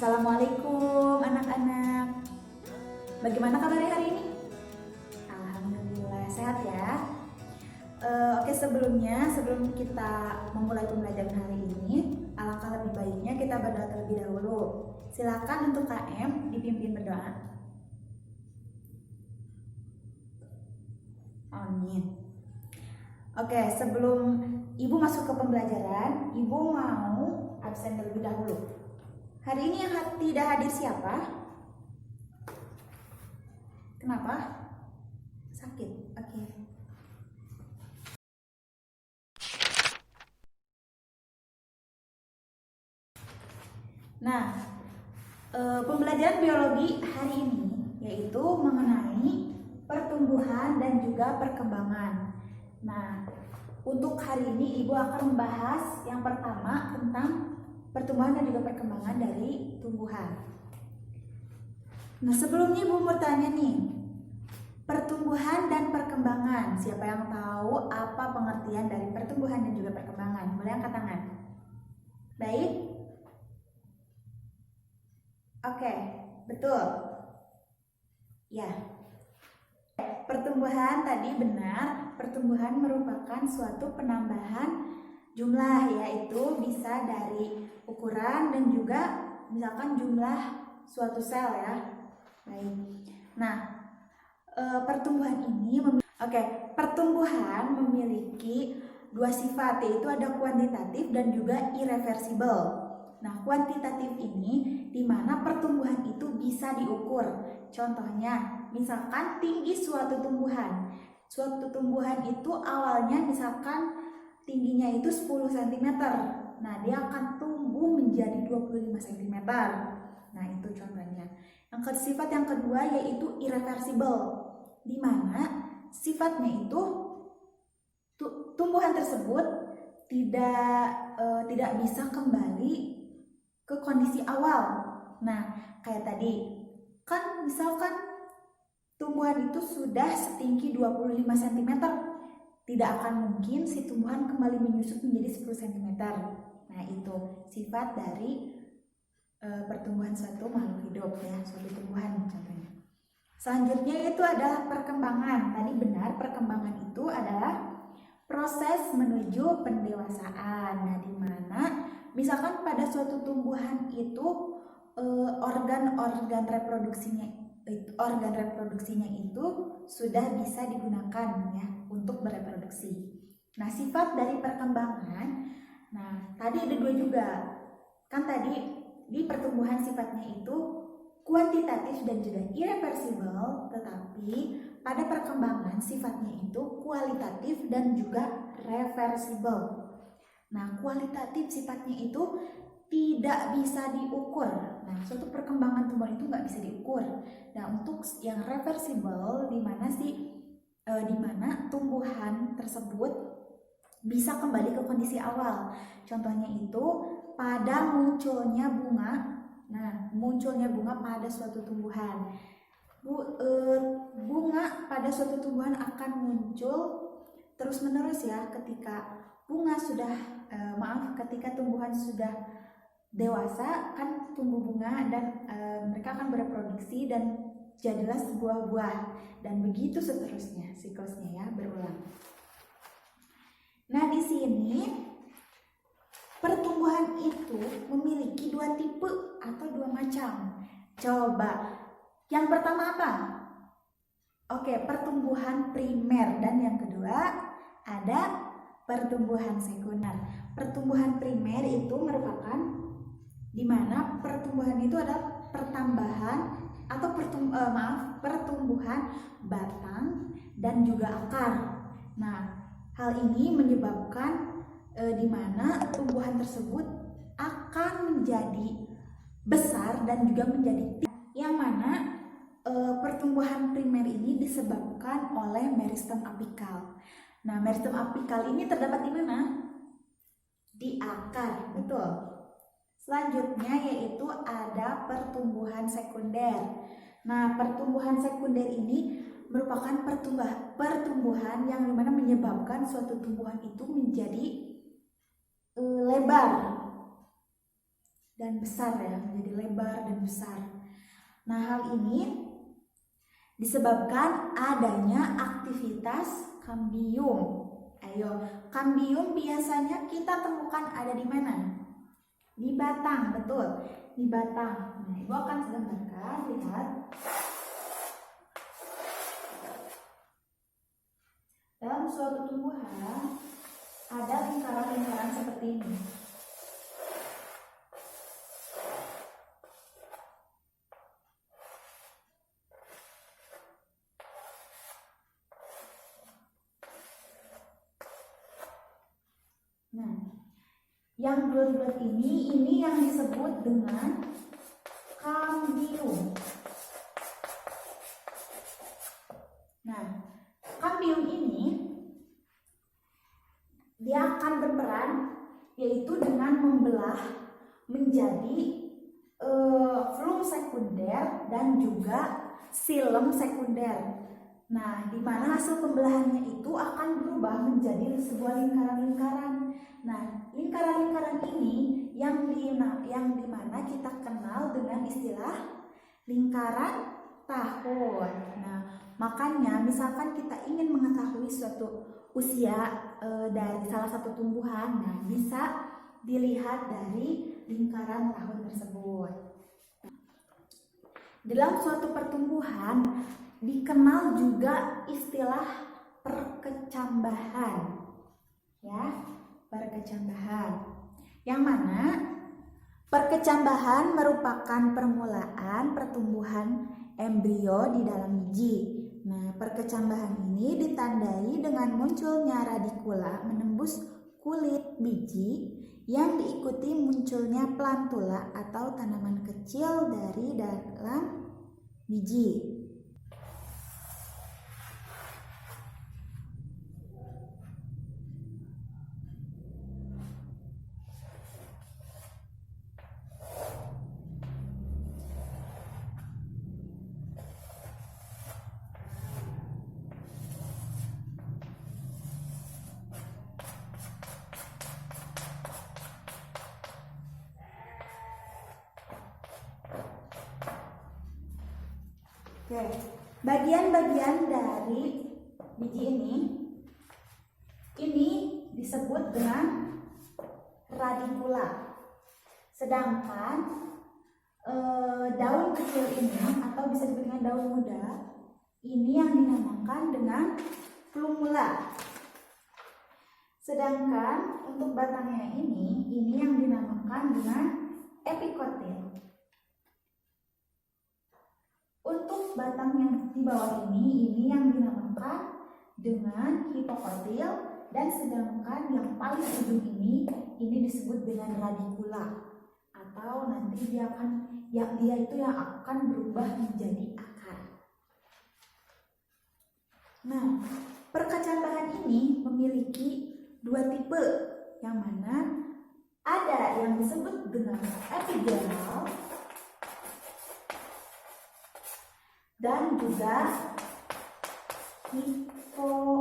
Assalamualaikum anak-anak. Bagaimana kabarnya hari ini? Alhamdulillah sehat ya. Oke, sebelum kita memulai pembelajaran hari ini, alangkah lebih baiknya kita berdoa terlebih dahulu. Silakan untuk KM dipimpin berdoa. Amin. Oke, sebelum Ibu masuk ke pembelajaran, Ibu mau absen terlebih dahulu. Hari ini yang tidak hadir siapa? Kenapa? Sakit. Oke. Nah, pembelajaran biologi hari ini yaitu mengenai pertumbuhan dan juga perkembangan. Nah, untuk hari ini Ibu akan membahas yang pertama tentang pertumbuhan dan juga perkembangan dari tumbuhan. Nah, sebelumnya Ibu mau tanya nih, pertumbuhan dan perkembangan. Siapa yang tahu apa pengertian dari pertumbuhan dan juga perkembangan? Boleh angkat tangan. Baik. Oke, betul. Ya. Pertumbuhan tadi benar, pertumbuhan merupakan suatu penambahan jumlah, yaitu bisa dari ukuran dan juga misalkan jumlah suatu sel ya. Baik. Nah, pertumbuhan ini pertumbuhan memiliki dua sifat, yaitu ada kuantitatif dan juga irreversibel. Nah, kuantitatif ini di mana pertumbuhan itu bisa diukur. Contohnya, misalkan tinggi suatu tumbuhan. Suatu tumbuhan itu awalnya misalkan tingginya itu 10 cm. Nah, dia akan tumbuh menjadi 25 cm. Nah, itu contohnya. Sifat yang kedua yaitu irreversible, di mana sifatnya itu tumbuhan tersebut tidak bisa kembali ke kondisi awal. Nah, kayak tadi kan misalkan tumbuhan itu sudah setinggi 25 cm, tidak akan mungkin si tumbuhan kembali menyusut menjadi 10 cm. Nah, itu sifat dari pertumbuhan suatu makhluk hidup ya, suatu tumbuhan contohnya. Selanjutnya itu adalah perkembangan. Tadi benar, perkembangan itu adalah proses menuju pendewasaan. Nah, di mana misalkan pada suatu tumbuhan itu organ reproduksinya itu sudah bisa digunakan ya untuk bereproduksi. Nah, sifat dari perkembangan, nah tadi ada dua juga. Kan tadi di pertumbuhan sifatnya itu kuantitatif dan juga irreversibel, tetapi pada perkembangan sifatnya itu kualitatif dan juga reversibel. Nah, kualitatif sifatnya itu tidak bisa diukur. Nah, suatu perkembangan tumbuhan itu nggak bisa diukur. Nah, untuk yang reversibel, di mana tumbuhan tersebut bisa kembali ke kondisi awal. Contohnya itu pada munculnya bunga. Nah, munculnya bunga pada suatu tumbuhan. Bunga pada suatu tumbuhan akan muncul terus-menerus ya ketika ketika tumbuhan sudah dewasa kan tumbuh bunga dan mereka akan bereproduksi dan jadilah sebuah buah, dan begitu seterusnya siklusnya ya, berulang. Nah, di sini pertumbuhan itu memiliki dua tipe atau dua macam. Coba, yang pertama apa? Oke, pertumbuhan primer, dan yang kedua ada pertumbuhan sekunder. Pertumbuhan primer itu merupakan di mana pertumbuhan itu adalah pertambahan atau pertumbuhan batang dan juga akar. Nah, hal ini menyebabkan di mana tumbuhan tersebut akan menjadi besar dan juga menjadi tinggi, yang mana pertumbuhan primer ini disebabkan oleh meristem apikal. Nah, meristem apikal ini terdapat di mana? Di akar, betul. Selanjutnya yaitu ada pertumbuhan sekunder. Nah, pertumbuhan sekunder ini merupakan pertumbuhan yang dimana menyebabkan suatu tumbuhan itu menjadi lebar dan besar ya, menjadi lebar dan besar. Nah, hal ini disebabkan adanya aktivitas kambium. Ayo, kambium biasanya kita temukan ada di mana? Di batang, betul. Di batang. Nah, Ibu akan gambarkan, lihat. Dalam suatu tumbuhan ada lingkaran-lingkaran seperti ini. Nah, yang bulat-bulat ini yang disebut dengan kambium. Nah, kambium ini dia akan berperan yaitu dengan membelah menjadi flum sekunder dan juga silem sekunder. Nah, di mana hasil pembelahannya itu akan berubah menjadi sebuah lingkaran-lingkaran. Nah, lingkaran-lingkaran ini yang dimana kita kenal dengan istilah lingkaran tahun. Nah, makanya misalkan kita ingin mengetahui suatu usia dari salah satu tumbuhan, nah bisa dilihat dari lingkaran tahun tersebut. Dalam suatu pertumbuhan dikenal juga istilah perkecambahan, ya, perkecambahan. Yang mana perkecambahan merupakan permulaan pertumbuhan embrio di dalam biji. Nah, perkecambahan ini ditandai dengan munculnya radikula menembus kulit biji yang diikuti munculnya plantula atau tanaman kecil dari dalam biji. Oke, bagian-bagian dari biji ini disebut dengan radikula. Sedangkan daun kecil ini atau bisa disebut dengan daun muda ini yang dinamakan dengan plumula. Sedangkan untuk batangnya ini yang dinamakan dengan epikotil. Untuk batang yang di bawah ini yang dinamakan dengan hipokotil, dan sedangkan yang paling ujung ini disebut dengan radikula, atau nanti dia itu yang akan berubah menjadi akar. Nah, perkecambahan ini memiliki dua tipe, yang mana ada yang disebut dengan epigeal dan juga hipogeal.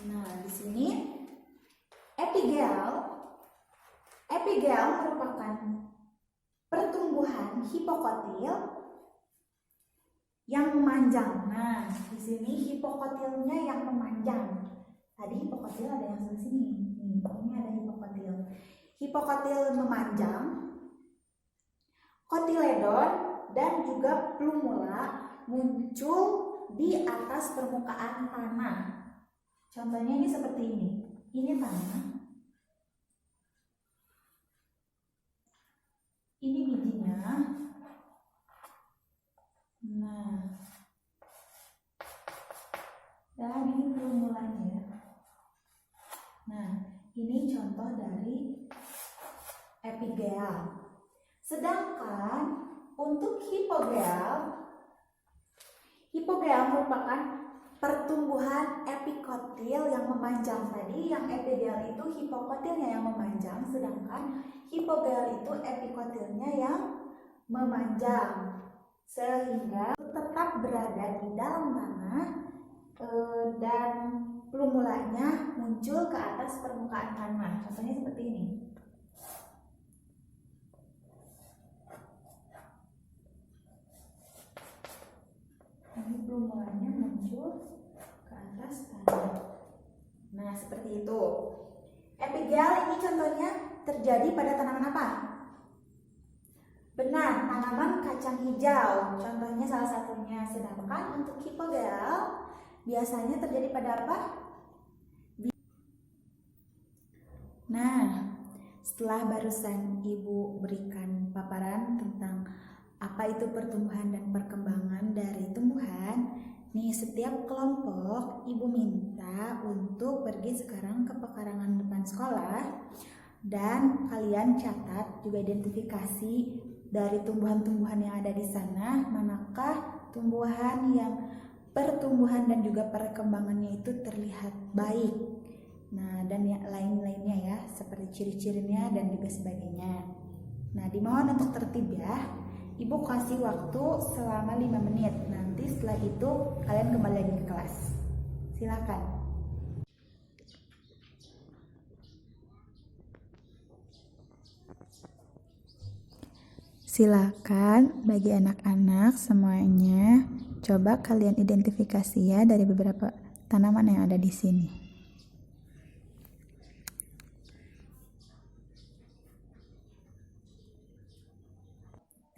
Nah, di sini epigeal merupakan pertumbuhan hipokotil yang memanjang. Nah, di sini hipokotilnya yang memanjang. Tadi hipokotil ada yang sebelah sini. Ini ada hipokotil. Hipokotil memanjang. Kotiledon dan juga plumula muncul di atas permukaan tanah. Contohnya ini seperti ini. Ini tanah. Ini bijinya. Nah, dan ini plumulanya. Nah, ini contoh dari epigeal. Sedangkan untuk hipogeal merupakan pertumbuhan epikotil yang memanjang. Tadi yang epigeal itu hipokotilnya yang memanjang, sedangkan hipogeal itu epikotilnya yang memanjang, sehingga tetap berada di dalam tanah dan plumulanya muncul ke atas permukaan tanah. Contohnya seperti ini. Ini plumulanya muncul ke atas tanah. Nah, seperti itu. Epigel ini contohnya terjadi pada tanaman apa? Benar, tanaman kacang hijau. Contohnya salah satunya. Sedangkan untuk hipogel biasanya terjadi pada apa? Nah, setelah barusan Ibu berikan paparan tentang apa itu pertumbuhan dan perkembangan dari tumbuhan, nih setiap kelompok Ibu minta untuk pergi sekarang ke pekarangan depan sekolah dan kalian catat juga identifikasi dari tumbuhan-tumbuhan yang ada di sana, manakah tumbuhan yang pertumbuhan dan juga perkembangannya itu terlihat baik. Nah, dan yang lain-lainnya ya, seperti ciri-cirinya dan juga sebagainya. Nah, dimohon untuk tertib ya. Ibu kasih waktu selama 5 menit. Nanti setelah itu kalian kembali lagi ke kelas. Silakan. Silakan bagi anak-anak semuanya, coba kalian identifikasi ya dari beberapa tanaman yang ada di sini.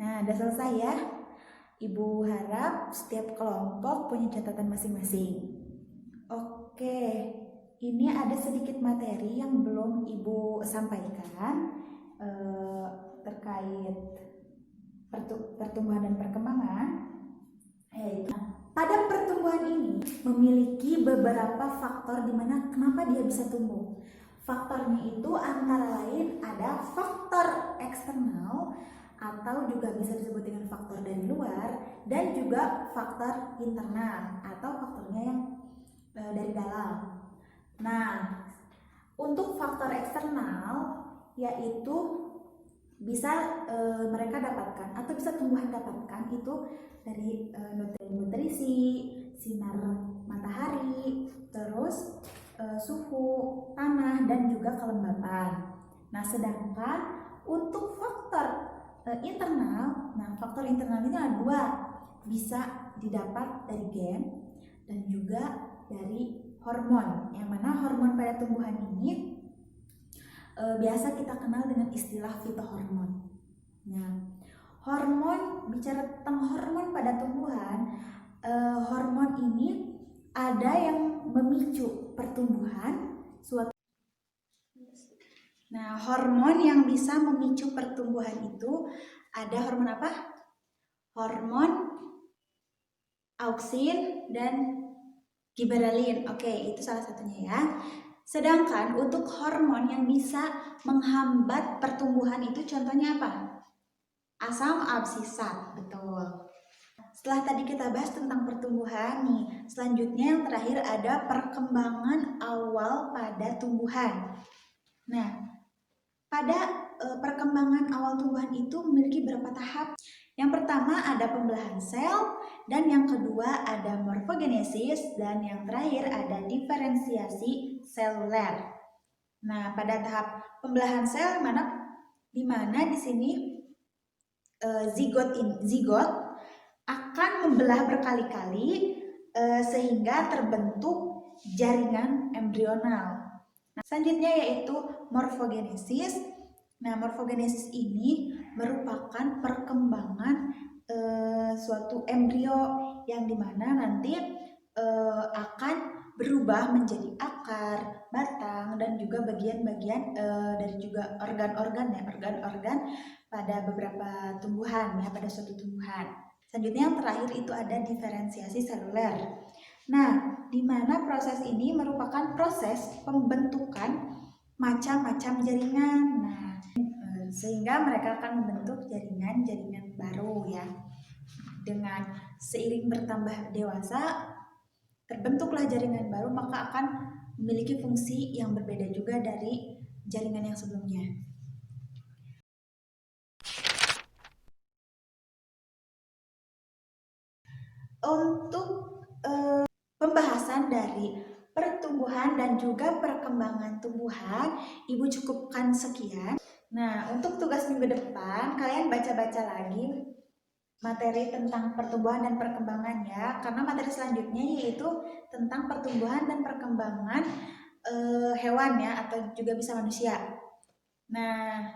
Nah, udah selesai ya. Ibu harap setiap kelompok punya catatan masing-masing. Oke, ini ada sedikit materi yang belum Ibu sampaikan terkait pertumbuhan dan perkembangan. Pada pertumbuhan ini memiliki beberapa faktor di mana kenapa dia bisa tumbuh. Faktornya itu antara lain ada faktor eksternal atau juga bisa disebut dengan faktor dari luar, dan juga faktor internal atau faktornya yang dari dalam. Nah, untuk faktor eksternal yaitu bisa mereka dapatkan atau bisa tumbuhan dapatkan itu dari nutrisi, sinar matahari, terus suhu tanah dan juga kelembapan. Nah, sedangkan untuk faktor internal, nah faktor internal ini ada dua, bisa didapat dari gen dan juga dari hormon. Yang mana hormon pada tumbuhan ini biasa kita kenal dengan istilah fitohormon. Nah, hormon, bicara tentang hormon pada tumbuhan, hormon ini ada yang memicu pertumbuhan suatu. Nah, hormon yang bisa memicu pertumbuhan itu ada hormon apa? Hormon auksin dan giberelin. Oke, itu salah satunya ya. Sedangkan untuk hormon yang bisa menghambat pertumbuhan itu contohnya apa? Asam absisat, betul. Setelah tadi kita bahas tentang pertumbuhan nih, selanjutnya yang terakhir ada perkembangan awal pada tumbuhan. Nah, pada perkembangan awal tumbuhan itu memiliki beberapa tahap. Yang pertama ada pembelahan sel, dan yang kedua ada morfogenesis, dan yang terakhir ada diferensiasi seluler. Nah, pada tahap pembelahan sel di mana di sini zigot akan membelah berkali-kali sehingga terbentuk jaringan embrional. Nah, selanjutnya yaitu morfogenesis. Nah, morfogenesis ini merupakan perkembangan suatu embrio yang dimana nanti akan berubah menjadi akar, batang, dan juga bagian-bagian dari juga organ-organ pada beberapa tumbuhan ya, pada suatu tumbuhan. Selanjutnya yang terakhir itu ada diferensiasi seluler. Nah, di mana proses ini merupakan proses pembentukan macam-macam jaringan. Nah, sehingga mereka akan membentuk jaringan-jaringan baru ya. Dengan seiring bertambah dewasa, terbentuklah jaringan baru, maka akan memiliki fungsi yang berbeda juga dari jaringan yang sebelumnya. Untuk pembahasan dari pertumbuhan dan juga perkembangan tumbuhan, Ibu cukupkan sekian. Nah, untuk tugas minggu depan, kalian baca-baca lagi materi tentang pertumbuhan dan perkembangan ya, karena materi selanjutnya yaitu tentang pertumbuhan dan perkembangan hewan ya, atau juga bisa manusia. Nah,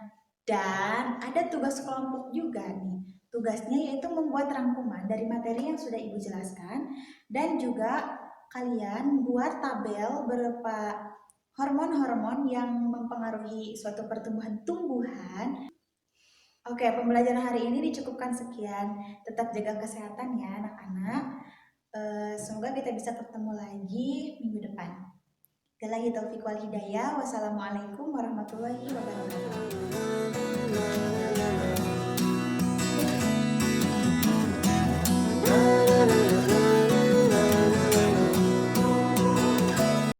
dan ada tugas kelompok juga nih. Tugasnya yaitu membuat rangkuman dari materi yang sudah Ibu jelaskan dan juga kalian buat tabel berupa hormon-hormon yang mempengaruhi suatu pertumbuhan tumbuhan. Oke, pembelajaran hari ini dicukupkan sekian. Tetap jaga kesehatan ya anak-anak. Semoga kita bisa ketemu lagi minggu depan. Billahi taufiq wal hidayah. Wassalamualaikum warahmatullahi wabarakatuh.